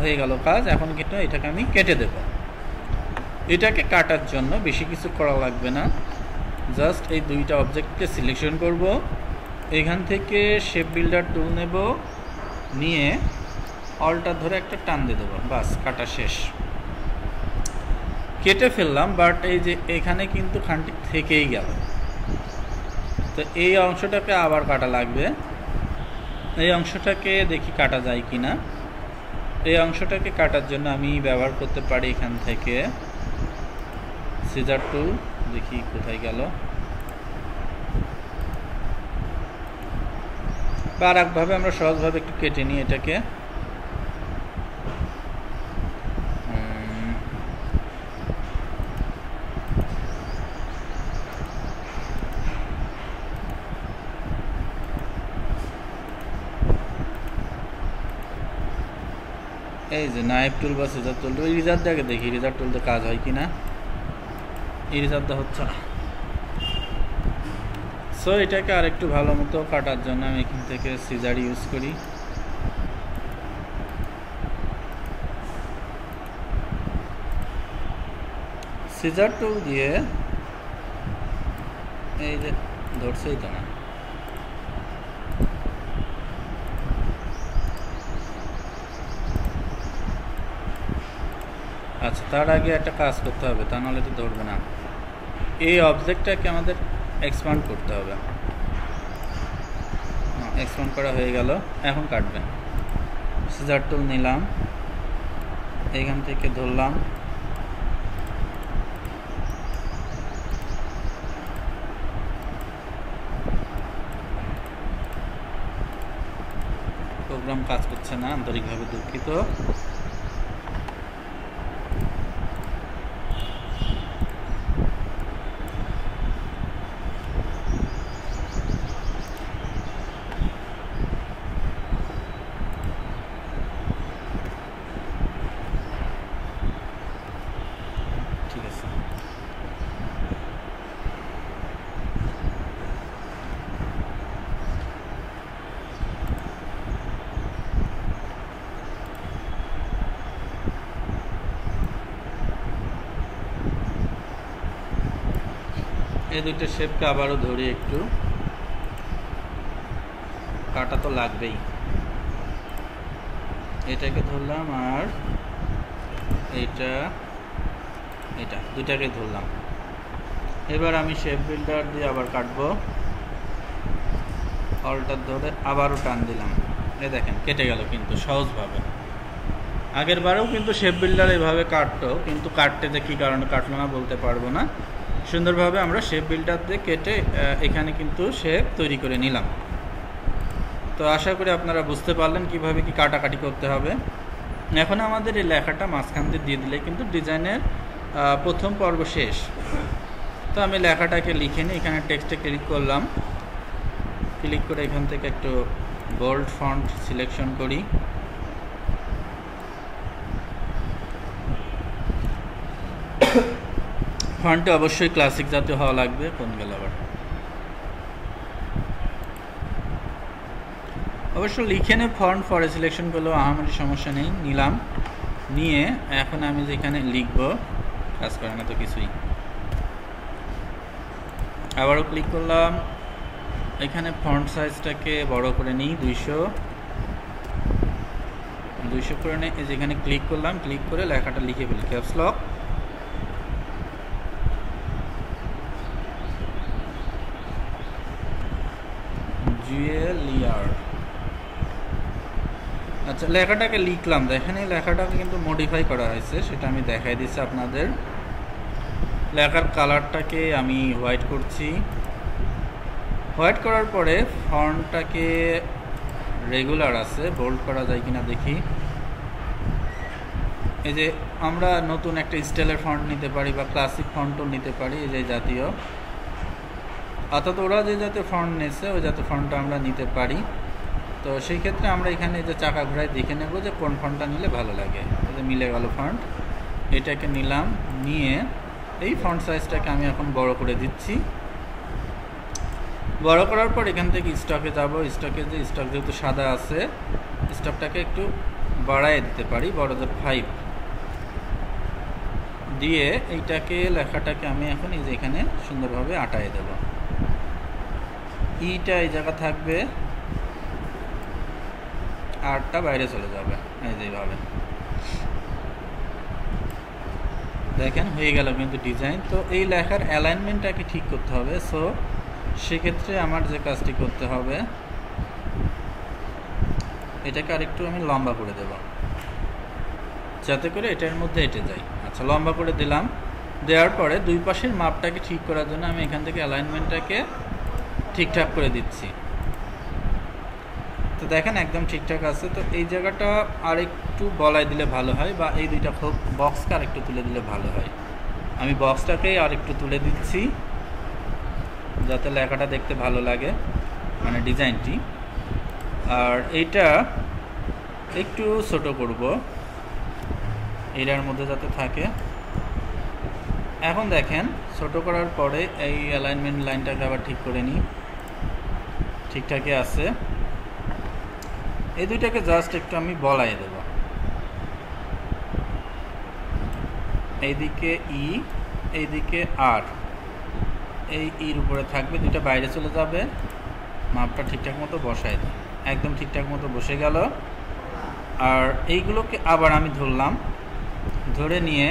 হয়ে গেল কাজ। এখন কিন্তু এটাকে আমি কেটে দেব। এটাকে কাটার জন্য বেশি কিছু করা লাগবে না, জাস্ট এই দুইটা অবজেক্টকে সিলেকশন করব, এখান থেকে শেপ বিল্ডার টুল নেব, নিয়ে অলটা ধরে একটা টান দিয়ে দেবো, বাস কাটা শেষ। কেটে ফেললাম, বাট এই যে এখানে কিন্তু খানটি থেকেই গেল। তো এই অংশটাকে আবার কাটা লাগবে। এই অংশটাকে দেখি কাটা যায় কি না। এই অংশটাকে কাটার জন্য আমি ব্যবহার করতে পারি এখান থেকে সিজার টুল, দেখি কোথায় গেল। বা আর একভাবে আমরা সহজভাবে একটু কেটে নিই এটাকে। এই যে নাইফ টুল বা সিজার টুল, ইরেজার দিয়ে দেখি ইরেজার টুল দিয়ে কাজ হয় কি না। ইরেজার দিয়ে হচ্ছে না। সো এটাকে আরেকটু ভালো মতো কাটার জন্য আমি এখান থেকে সিজার ইউজ করি। সিজার টুল দিয়ে এই যে ধরছেই তো না। আচ্ছা, তার আগে একটা কাজ করতে হবে, তা নাহলে তো ধরবে না। এই অবজেক্টটাকে আমাদের এক্সপান্ড করতে হবে। এক্সপান্ড করা হয়ে গেল, এখন কাটবেন। সিজার টুল নিলাম, এইখান থেকে ধরলাম, প্রোগ্রাম কাজ করছে না, আন্তরিকভাবে দুঃখিত। ঠিক আছে, এই দুটো শেপকে আবারও ধরি, একটু কাটা তো লাগবেই। এটাকে ধরলাম আর এটা দুটাকে ধরলাম। এবার আমি শেপ বিল্ডার দিয়ে আবার কাটবো, অলটার ধরে আবারও টান দিলাম, দেখেন কেটে গেল কিন্তু সহজভাবে। আগের বারেও কিন্তু শেপ বিল্ডার এভাবে কাটতো, কিন্তু কাটতে যে কী কারণে কাটলো না বলতে পারবো না। সুন্দরভাবে আমরা শেপ বিল্ডার দিয়ে কেটে এখানে কিন্তু শেপ তৈরি করে নিলাম। তো আশা করি আপনারা বুঝতে পারলেন কিভাবে কি কাটাকাটি করতে হবে। এখন আমাদের এই লেখাটা মাঝখান দিয়ে দিয়ে দিলে কিন্তু ডিজাইনের প্রথম পর্ব শেষ। তো আমি লেখাটাকে লিখে নিই, এখানে টেক্সটে ক্লিক করলাম, ক্লিক করে এখান থেকে একটু বোল্ড ফন্ট সিলেকশন করি। ফন্টে অবশ্যই ক্লাসিক জাতীয় হওয়া লাগবে। কোন গেল আবার, অবশ্য লিখে নে ফন্ট পরে সিলেকশন করলেও আহামরি সমস্যা নেই। নিলাম, নিয়ে এখন আমি যেখানে লিখবো, কাজ করে না তো কিছুই, আবারও ক্লিক করলাম, এখানে ফন্ট সাইজটাকে বড় করে নিই, 200 করে নিয়ে যেখানে ক্লিক করলাম, ক্লিক করে লেখাটা লিখে ফেলি, ক্যাপস লক, জুয়েলিয়ার। আচ্ছা, লেখাটাকে লিখলাম, দেখেন এই লেখাটাকে কিন্তু মডিফাই করা হয়েছে, সেটা আমি দেখাই দিচ্ছি আপনাদের। লেখার কালারটাকে আমি হোয়াইট করছি, হোয়াইট করার পরে ফন্টটাকে রেগুলার আছে, বোল্ড করা যায় কিনা দেখি। এই যে আমরা নতুন একটা স্টাইলের ফন্ট নিতে পারি বা ক্লাসিক ফন্টও নিতে পারি, এই যে জাতীয়, অর্থাৎ ওরা যে জাতীয় ফন্ট নিয়েছে ওই জাতীয় ফন্টটা আমরা নিতে পারি। তো সেই ক্ষেত্রে আমরা এখানে যে চাকা ঘোরায় দেখে নেব যে কোন ফন্টটা নিলে ভালো লাগে। এই যে মিলে গেল ফন্ট, এটাকে নিলাম, নিয়ে এই ফন্ট সাইজটাকে আমি এখন বড় করে দিচ্ছি। বড় করার পর এখান থেকে স্টকে যাব, স্টকে যে স্টক যেহেতু সাদা আছে, স্টকটাকে একটু বাড়ায় দিতে পারি, বড়দের 5 দিয়ে এইটাকে লেখাটাকে আমি এখন এই যে এখানে সুন্দরভাবে আটায় দেব। ইটা এই জায়গা থাকবে, আরটা বাইরে চলে যাবে, এই যেভাবে দেখেন হয়ে গেল কিন্তু ডিজাইন। তো এই লেখার অ্যালাইনমেন্টটাকে ঠিক করতে হবে। সো সেক্ষেত্রে আমার যে কাজটি করতে হবে, এটাকে আরেকটু আমি লম্বা করে দেব যাতে করে এটার মধ্যে এঁটে যায়। আচ্ছা, লম্বা করে দিলাম, দেওয়ার পরে দুই পাশের মাপটাকে ঠিক করার জন্য আমি এখান থেকে অ্যালাইনমেন্টটাকে ঠিকঠাক করে দিচ্ছি। তো দেখেন একদম ঠিকঠাক আছে। তো এই জায়গাটা আরেকটু বলাই দিলে ভালো হয়, বা এই দুইটা বক্সকে আরেকটু তুলে দিলে ভালো হয়। আমি বক্সটাকেই আরেকটু তুলে দিচ্ছি যাতে লেখাটা দেখতে ভালো লাগে, মানে ডিজাইনটি। আর এইটা একটু ছোট করব এটার মধ্যে যাতে থাকে। এখন দেখেন ছোট করার পরে এই অ্যালাইনমেন্ট লাইনটাকে আবার ঠিক করে নিই, ঠিকঠাকই আছে। এই দুইটাকে জাস্ট একটু আমি বলাই দেব, এইদিকে ই, এইদিকে আর, এই ইর উপরে থাকবে, দুইটা বাইরে চলে যাবে। মাপটা ঠিকঠাক মতো বসাই দিই, একদম ঠিকঠাক মতো বসে গেল। আর এইগুলোকে আবার আমি ধরলাম, ধরে নিয়ে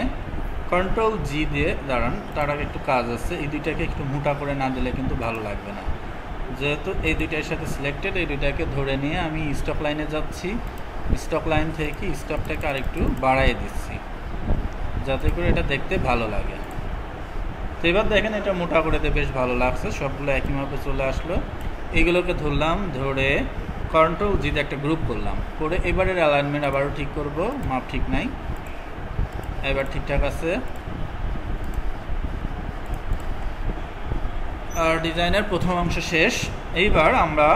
কন্ট্রোল জি দিয়ে দাঁড়ান, তার আগে একটু কাজ আছে। এই দুইটাকে একটু মোটা করে না দিলে কিন্তু ভালো লাগবে না, যেহেতু এই দুইটার সাথে সিলেক্টেড। এই দুইটাকে ধরে নিয়ে আমি স্টক লাইনে যাচ্ছি, স্টক লাইন থেকে স্টকটাকে আরেকটু বাড়াই দিচ্ছি যাতে করে এটা দেখতে ভালো লাগে। তো এবার দেখেন এটা মোটা করে দিয়ে বেশ ভালো লাগছে, সবগুলো একই মাপে চলে আসলো। এগুলোকে ধরলাম, ধরে কন্ট্রোল জিতে একটা গ্রুপ করলাম, করে এবারের অ্যালাইনমেন্ট আবারও ঠিক করব, মাপ ঠিক নাই, এবার ঠিকঠাক আছে। আর ডিজাইনের প্রথম অংশ শেষ। এইবার আমরা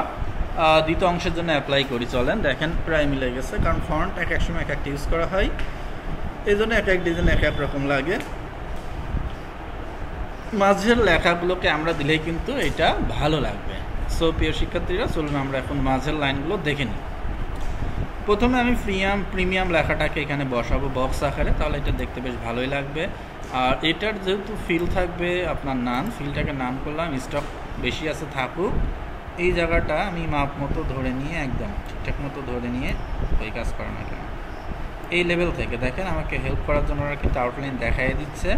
দ্বিতীয় অংশের জন্য অ্যাপ্লাই করি, চলেন। দেখেন প্রায় মিলে গেছে, কারণ ফন্ট এক এক সময় এক একটা ইউজ করা হয়, এই জন্য এক এক ডিজাইন এক এক রকম লাগে। মাঝের লেখাগুলোকে আমরা দিলেই কিন্তু এটা ভালো লাগবে। সো প্রিয় শিক্ষার্থীরা, চলুন আমরা এখন মাঝের লাইনগুলো দেখে নিই। প্রথমে আমি প্রিমিয়াম লেখাটাকে এখানে বসাবো বক্স আকারে, তাহলে এটা দেখতে বেশ ভালোই লাগবে। আর এটার যেহেতু ফিল থাকবে আপনার নান, ফিলটাকে নান করলাম, স্টক বেশি আছে থাকুক, এই জায়গাটা আমি মাপ মতো ধরে নিয়ে একদম ঠিকঠাক মতো ধরে নিয়ে ওই কাজ করে না কেন এই লেভেল থেকে দেখেন আমাকে হেল্প করার জন্য ওরা কিন্তু আউটলাইন দেখাই দিচ্ছে।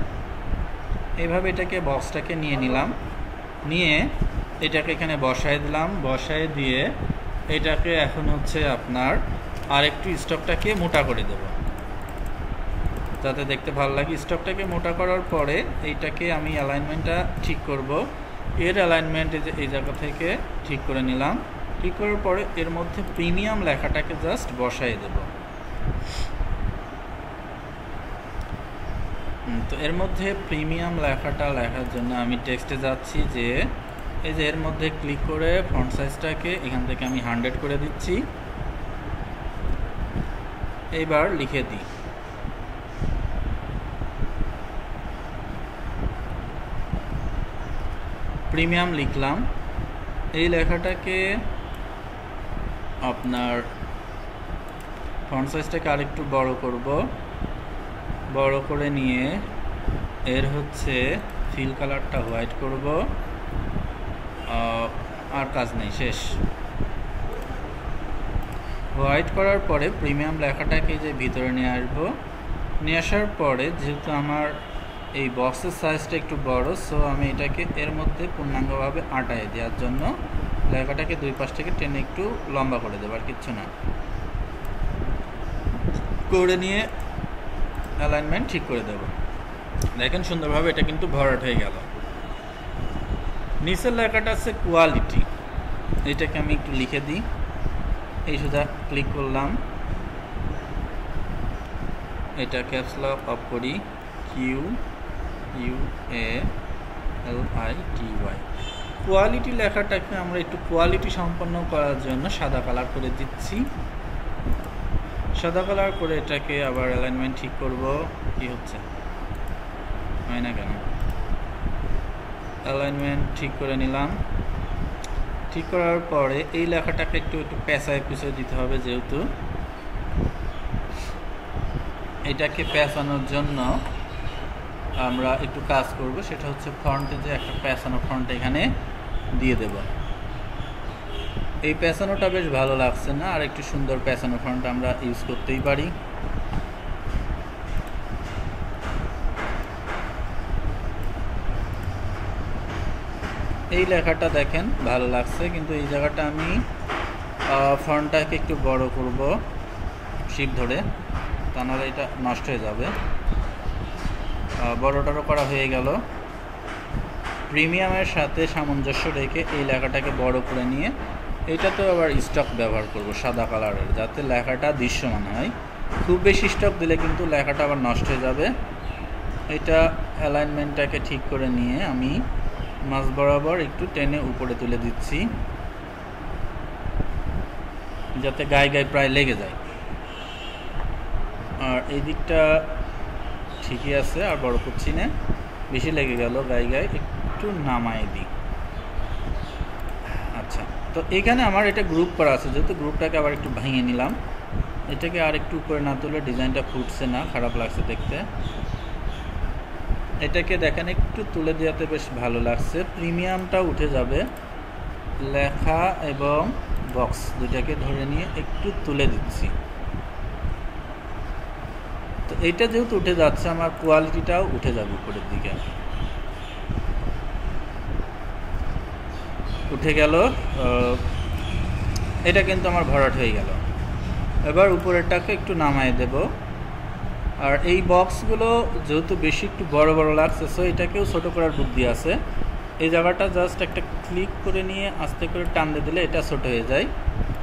এইভাবে এটাকে বক্সটাকে নিয়ে নিলাম, নিয়ে এটাকে এখানে বসায় দিলাম, বসায় দিয়ে এটাকে এখন হচ্ছে আপনার আরেকটু স্টকটাকে মোটা করে দেব যাতে দেখতে ভালো লাগে। স্টকটাকে মোটা করার পরে এইটাকে আমি অ্যালাইনমেন্টটা ঠিক করব। এর অ্যালাইনমেন্ট এই জায়গা থেকে ঠিক করে নিলাম, ঠিক করার পরে এর মধ্যে প্রিমিয়াম লেখাটাকে জাস্ট বসাই দেব। তো এর মধ্যে প্রিমিয়াম লেখাটা লেখার জন্য আমি টেক্সটে যাচ্ছি, যে এই যে এর মধ্যে ক্লিক করে ফন্ট সাইজটাকে এখান থেকে আমি 100 করে দিচ্ছি। এইবার লিখে দিই প্রিমিয়াম, লিখলাম। এই লেখাটাকে আপনার ফন্ট সাইজটাকে আরেকটু বড় করব, বড় করে নিয়ে এর হচ্ছে ফিল কালারটা হোয়াইট করব, আর কাজ নেই, শেষ। হোয়াইট করার পরে প্রিমিয়াম লেখাটাকে যে ভিতরে নিয়ে আসবো, নিয়ে আসার পরে যেহেতু আমার এই বক্সের সাইজটা একটু বড়, সো আমি এটাকে এর মধ্যে পূর্ণাঙ্গভাবে আটায় দেওয়ার জন্য লেখাটাকে দুই পাশ থেকে টেনে একটু লম্বা করে দেবো, আর কিচ্ছু না। করে নিয়ে অ্যালাইনমেন্ট ঠিক করে দেব। দেখেন সুন্দরভাবে এটা কিন্তু ভরাট হয়ে গেল। নিচের লেখাটা আছে কোয়ালিটি, এটাকে আমি একটু লিখে দিই। এই সোজা ক্লিক করলাম, এটা ক্যাপস লক অফ করি, QUALITY। কোয়ালিটি লেখাটাকে আমরা একটু কোয়ালিটি সম্পন্ন করার জন্য সাদা কালার করে দিচ্ছি। সাদা কালার করে এটাকে আবার অ্যালাইনমেন্ট ঠিক করব। কি হচ্ছে, হয় না কেন? অ্যালাইনমেন্ট ঠিক করে নিলাম। ঠিক করার পরে এই লেখাটাকে একটু পেঁচায় পিছিয়ে দিতে হবে, যেহেতু এটাকে পেঁচানোর জন্য আমরা একটু কাজ করব, সেটা হচ্ছে ফন্টে যে একটা পেঁচানো ফন্ট এখানে দিয়ে দেব। এই পেঁচানোটা বেশ ভালো লাগছে না, আর একটু সুন্দর পেঁচানো ফন্ট আমরা ইউজ করতেই পারি। এই লেখাটা দেখেন ভালো লাগছে, কিন্তু এই জায়গাটা আমি ফন্টটাকে একটু বড় করব শিফট ধরে, তা নাহলে এটা নষ্ট হয়ে যাবে। বড়টারও করা হয়ে গেল। প্রিমিয়ামের সাথে সামঞ্জস্য রেখে এই লেখাটাকে বড় করে নিয়ে এইটাতেও আবার স্টক ব্যবহার করব সাদা কালারের, যাতে লেখাটা দৃশ্যমান হয়। খুব বেশি স্টক দিলে কিন্তু লেখাটা আবার নষ্ট হয়ে যাবে। এটা অ্যালাইনমেন্টটাকে ঠিক করে নিয়ে আমি মাঝ বরাবর একটু টেনে উপরে তুলে দিচ্ছি, যাতে গায়ে গায়ে প্রায় লেগে যায়। আর এই দিকটা ঠিকই আছে, আর বড় করছি না, বেশি লেগে গেল গায়ে গায়ে, একটু নামাই দিই। আচ্ছা, তো এখানে আমার এটা গ্রুপ করা আছে, যেহেতু গ্রুপটাকে আবার একটু ভেঙে নিলাম। এটাকে আর একটু উপরে না তুলে ডিজাইনটা ফুটছে না, খারাপ লাগছে দেখতে। এটাকে দেখেন একটু তুলে দেওয়াতে বেশ ভালো লাগছে। প্রিমিয়ামটা উঠে যাবে, লেখা এবং বক্স দুটাকে ধরে নিয়ে একটু তুলে দিচ্ছি। তো এইটা যেহেতু উঠে যাচ্ছে, আমার কোয়ালিটিটাও উঠে যাবে উপরের দিকে। উঠে গেল, এটা কিন্তু আমার ভরাট হয়ে গেল। এবার উপরেরটাকে একটু নামায় দেব। আর এই বক্সগুলো যেহেতু বেশি একটু বড় বড় লাগছে, সো এটাকেও ছোটো করার বুদ্ধি আছে। এই জায়গাটা জাস্ট একটা ক্লিক করে নিয়ে আস্তে করে টান দিয়ে দিলে এটা ছোটো হয়ে যায়।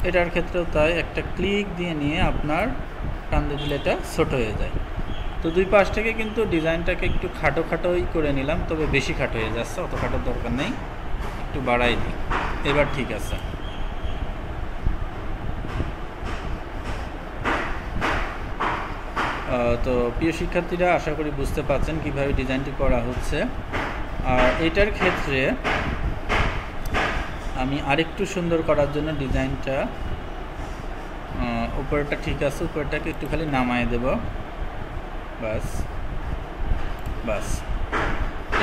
এটার ক্ষেত্রেও তাই, একটা ক্লিক দিয়ে নিয়ে আপনার টান দিয়ে দিলে এটা ছোটো হয়ে যায়। তো দুই পাশ থেকে কিন্তু ডিজাইনটাকে একটু খাটো খাটোই করে নিলাম, তবে বেশি খাটো হয়ে যাচ্ছে, অত খাটোর দরকার নেই, একটু বাড়াই দিই। এবার ঠিক আছে। তো প্রিয় শিক্ষার্থীরা, আশা করি বুঝতে পারছেন কিভাবে ডিজাইনটি করা হচ্ছে। আর এটার ক্ষেত্রে আমি আরেকটু সুন্দর করার জন্য ডিজাইনটা উপরেরটা ঠিক আছে, উপরেরটাকে একটু খালি নামায় দেব, বাস। বাস,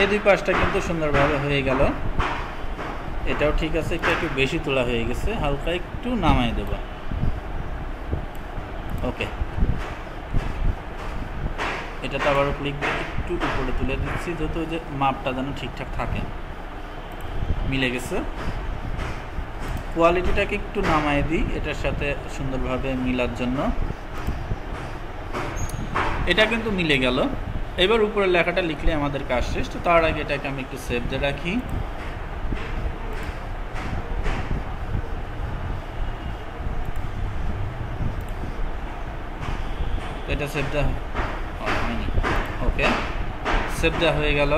এই দুই পাশটা কিন্তু সুন্দরভাবে হয়ে গেল। এটাও ঠিক আছে, একটু বেশি তোলা হয়ে গেছে, হালকা একটু নামাই দেব। ওকে, এটাতে আবারও ক্লিক দিয়ে একটু উপরে তুলে দিচ্ছি, যেহেতু যে মাপটা যেন ঠিকঠাক থাকে। মিলে গেছে। কোয়ালিটিটাকে একটু নামাই দিই এটার সাথে সুন্দরভাবে মিলার জন্য। এটা কিন্তু মিলে গেল। এবার উপরের লেখাটা লিখলে আমাদের কাজ শেষ। তো তার আগে এটাকে আমি একটু সেভ দিয়ে রাখি। এটা সেভ দেওয়া হয়নি। ওকে, সেভ দেওয়া হয়ে গেল।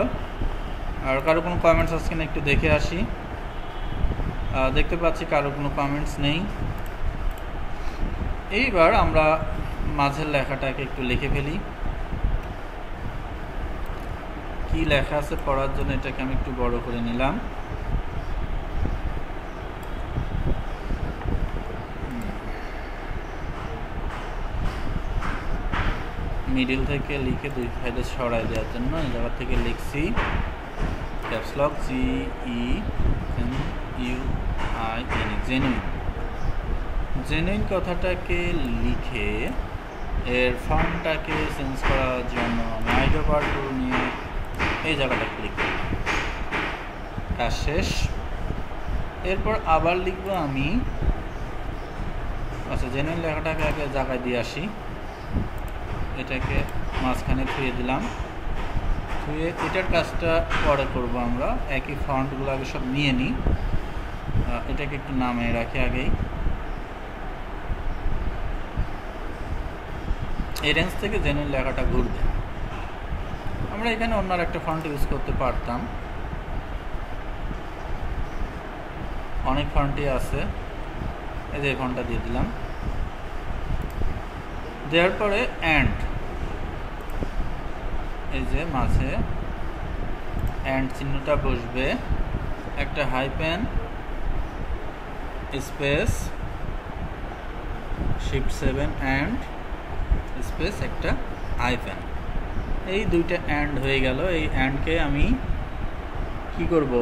আর কারো কোনো কমেন্টস আছে কিনা একটু দেখে আসি। দেখতে পাচ্ছি কারো কোনো কমেন্টস নেই। এইবার আমরা মাঝের লেখাটাকে একটু লিখে ফেলি। কি লেখা আছে পড়ার জন্য এটাকে আমি একটু বড় করে নিলাম। মিডিল থেকে লিখে দুই সাইডে সরাই দেওয়ার জন্য এই জায়গা থেকে লিখছি caps lock GENUIN, genuine. Genuine কথাটাকে লিখে এর ফন্টটাকে চেঞ্জ করার জন্য আমি আইডোপার টুল নিয়ে এই জায়গাটা ক্লিক করি। কাজ শেষ। এরপর আবার লিখব আমি, আচ্ছা জেনুইন লেখাটাকে আগে জায়গায় দিয়ে আসি। এটাকে মাঝখানে থুয়ে দিলাম। থুয়ে এটার কাজটা পরে করব আমরা। একই ফন্টগুলো আগে সব নিয়ে নিই। এটাকে একটু নামিয়ে রাখি আগেই। এই রেঞ্জ থেকে জেনুইন লেখাটা ঘুরবে। আমরা এখানে অন্য একটা ফন্ট ইউজ করতে পারতাম, অনেক ফন্টই আছে। এই যে ফন্টটা দিয়ে দিলাম। দেওয়ার পরে অ্যান্ড, এই যে মাঝে অ্যান্ড চিহ্নটা বসবে। একটা hyphen space shift 7 and space একটা হাইপেন, এই দুইটা অ্যান্ড হয়ে গেল। এই অ্যান্ডকে আমি কি করব,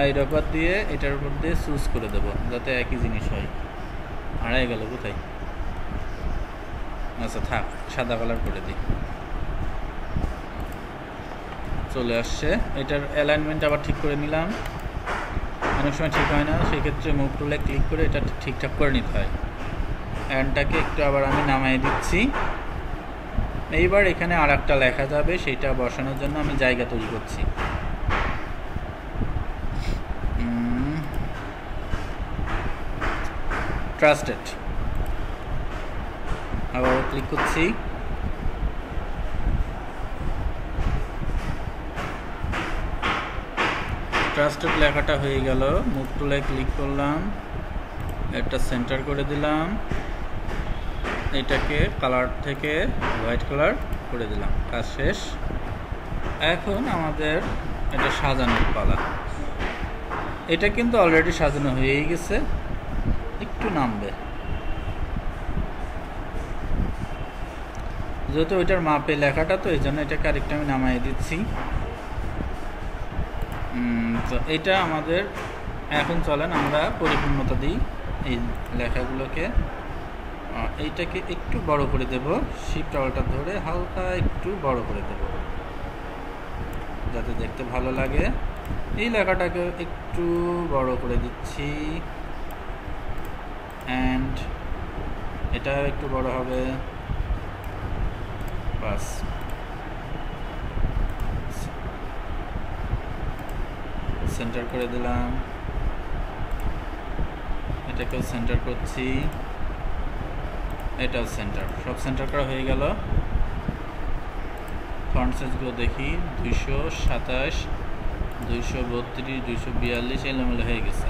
আইডোপার দিয়ে এটার উপর দিয়ে চুজ করে দেব যাতে একই জিনিস হয়। হারাই গেল কোথায়? আচ্ছা থাক, সাদা কালার করে দিই। চলে আসছে। এটার অ্যালাইনমেন্ট আবার ঠিক করে নিলাম। অনেক সময় ঠিক হয় না, সেক্ষেত্রে মুভ টুলে ক্লিক করে এটা ঠিকঠাক করে নিতে হয়। অ্যান্ডটাকে একটু আবার আমি নামাই দিচ্ছি। এইবার এখানে আর একটা লেখা যাবে, সেইটা বসানোর জন্য আমি জায়গা তৈরি করছি। ট্রাস্টেড, আবার ক্লিক করছি। ট্রাস্টেড লেখাটা হয়ে গেল। মুভ টুলে ক্লিক করলাম, এটা সেন্টার করে দিলাম, এটাকে কালার থেকে হোয়াইট কালার করে দিলাম। কাজ শেষ। এখন আমাদের এটা সাজানোর পালা। এটা কিন্তু অলরেডি সাজানো হয়েই গেছে, একটু নামবে। যেহেতু ওইটার মাপে লেখাটা, তো এই জন্য এটাকে আরেকটা আমি নামাই দিচ্ছি। তো এটা আমাদের এখন চলেন আমরা পরিপূর্ণতা দিই এই লেখাগুলোকে। এইটাকে একটু বড় করে দেব, শিফট অল্টার ধরে হালকা একটু বড় করে দেব যাতে দেখতে ভালো লাগে। এই লেখাটাকে একটু বড় করে দিচ্ছি, অ্যান্ড এটা একটু বড় হবে। বাস, সেন্টার করে দিলাম। এটাকেও সেন্টার করছি, এটাও সেন্টার, সব সেন্টার করা হয়ে গেল। ফন্ট সাইজগুলো দেখি, 227, 232, 242 এলোমেলো হয়ে গেছে।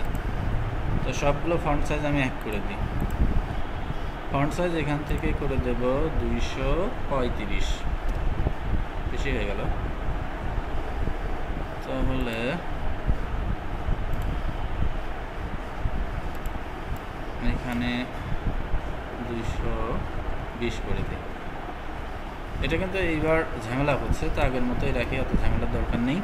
তো সবগুলো ফন্ট সাইজ আমি এক করে দিই। ফন্ট সাইজ এখান থেকে করে দেব 235, বেশি হয়ে গেল। তাহলে এখানে 220 করে দিই। এটা কিন্তু এইবার ঝামেলা হচ্ছে, তো আগের মতোই রাখি, অত ঝামেলার দরকার নেই।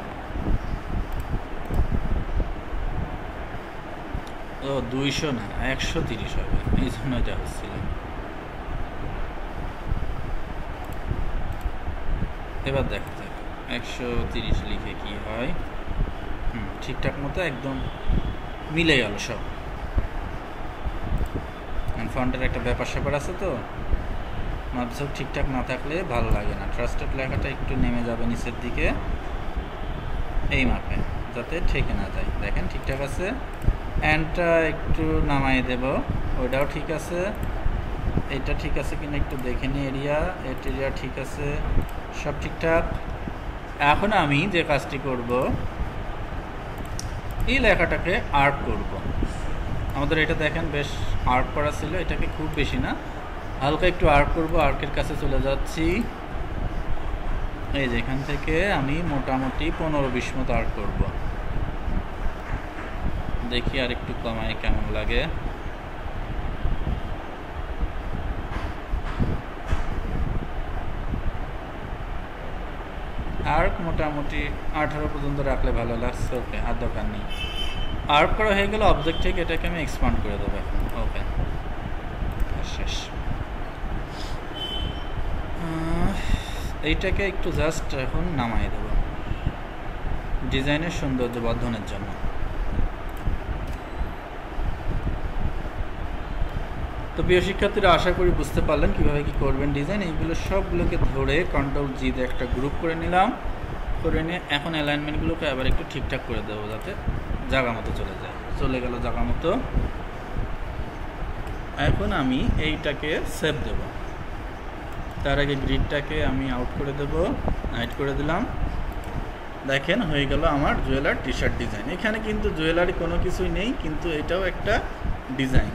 ও 200 না 130 হবে, এই জন্য এটা হচ্ছিল। এবার দেখা যাক 130 লিখে কি হয়। ঠিকঠাক মতো একদম মিলে গেল সব। ফন্টের একটা ব্যাপার স্যাপার আছে, তো মাপঝোক ঠিকঠাক না থাকলে ভালো লাগে না। ট্রাস্টেড লেখাটা একটু নেমে যাবে নিচের দিকে এই মাপে, যাতে ঠেকে না যায়। দেখেন ঠিকঠাক আছে। অ্যান্ডটা একটু নামাই দেব, ওইটাও ঠিক আছে। এটা ঠিক আছে কিনা একটু দেখে নিই। এরিয়া ঠিক আছে, সব ঠিকঠাক। এখন আমি যে কাজটি করব, এই লেখাটাকে আর্ক করব। আমাদের এটা দেখেন বেশ আর্ক করা ছিল, এটাকে খুব বেশি না, হালকা একটু আর্ক করব। আর্কের কাছে চলে যাচ্ছি, এই যে এখান থেকে আমি মোটামুটি 15-20 মতো আর্ক করব। দেখি আর একটু কমাই কেমন লাগে। আর্ক মোটামুটি 18 পর্যন্ত রাখলে ভালো লাগছে। ওকে, আর দরকার নেই। আর্ক করা হয়ে গেলে অবজেক্ট থেকে এটাকে আমি এক্সপান্ড করে দেবো এখন। ওকে, শেষ। এইটাকে একটু জাস্ট এখন নামাই দেব ডিজাইনের সৌন্দর্য বর্ধনের জন্য। তো প্রিয় শিক্ষার্থীরা, আশা করি বুঝতে পারলেন কীভাবে কী করবেন ডিজাইন। এইগুলো সবগুলোকে ধরে Ctrl G দিয়ে একটা গ্রুপ করে নিলাম। করে নিয়ে এখন অ্যালাইনমেন্টগুলোকে আবার একটু ঠিকঠাক করে দেবো, যাতে জায়গা মতো চলে গেল জায়গা মতো। এখন আমি এইটাকে সেভ দেব। তার আগে গ্রিডটাকে আমি আউট করে দেব, হাইড করে দিলাম। দেখেন হয়ে গেল আমার জুয়েলার টি শার্ট ডিজাইন। এখানে কিন্তু জুয়েলারি কোনো কিছুই নেই, কিন্তু এটাও একটা ডিজাইন।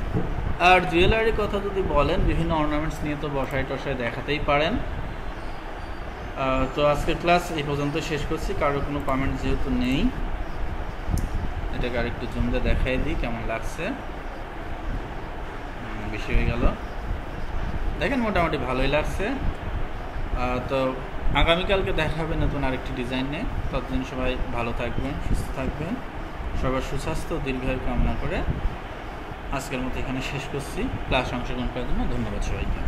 আর জুয়েলারির কথা যদি বলেন, বিভিন্ন অর্নামেন্টস নিয়ে তো বসায় টসায় দেখাতেই পারেন। তো আজকের ক্লাস এই পর্যন্ত শেষ করছি। কারো কোনো কমেন্ট যেহেতু নেই, এটাকে আর একটু জুম দিয়ে দেখাই দিই কেমন লাগছে। বেশি হয়ে গেল, দেখেন মোটামুটি ভালোই লাগছে। তো আগামীকালকে দেখা হবে নতুন আরেকটি ডিজাইন নিয়ে। ততদিন সবাই ভালো থাকবেন, সুস্থ থাকবেন। সবার সুস্বাস্থ্য দীর্ঘায়ু কামনা করে আজকের মতো এখানে শেষ করছি। ক্লাস অংশগ্রহণ করার জন্য ধন্যবাদ সবাইকে।